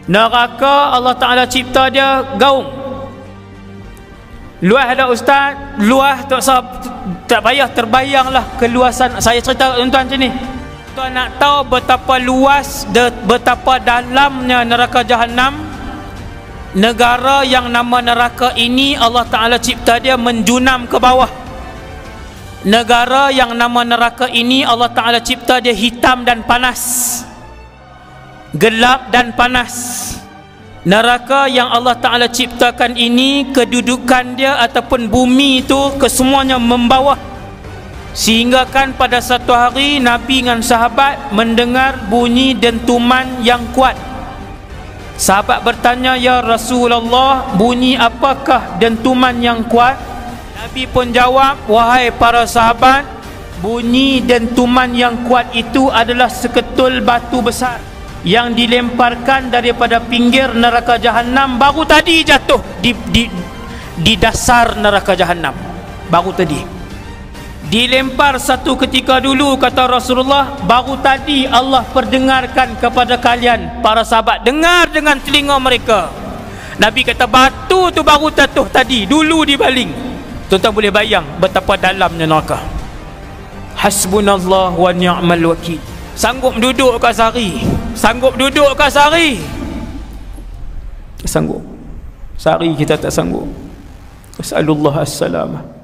Neraka Allah Ta'ala cipta dia gaung. Luas dah ustaz, luas tak payah terbayanglah keluasan. Saya cerita tuan-tuan macam ni. Tuan nak tahu betapa luas, betapa dalamnya neraka Jahannam. Negara yang nama neraka ini Allah Ta'ala cipta dia menjunam ke bawah. Negara yang nama neraka ini Allah Ta'ala cipta dia hitam dan panas, gelap dan panas. Neraka yang Allah Ta'ala ciptakan ini, kedudukan dia ataupun bumi itu kesemuanya membawah. Sehingga kan pada satu hari Nabi dengan sahabat mendengar bunyi dentuman yang kuat. Sahabat bertanya, ya Rasulullah, bunyi apakah dentuman yang kuat? Nabi pun jawab, wahai para sahabat, bunyi dentuman yang kuat itu adalah seketul batu besar yang dilemparkan daripada pinggir neraka Jahannam, baru tadi jatuh di dasar neraka Jahannam. Baru tadi dilempar satu ketika dulu, kata Rasulullah, baru tadi Allah perdengarkan kepada kalian para sahabat, dengar dengan telinga mereka. Nabi kata batu tu baru jatuh tadi, dulu dibaling. Tuan-tuan boleh bayang betapa dalamnya neraka. Hasbunallah wa ni'mal wakil. Sanggup duduk ke sehari? Sanggup duduk ke sehari? Tak sanggup. Sehari kita tak sanggup. As'alullah as-salamah.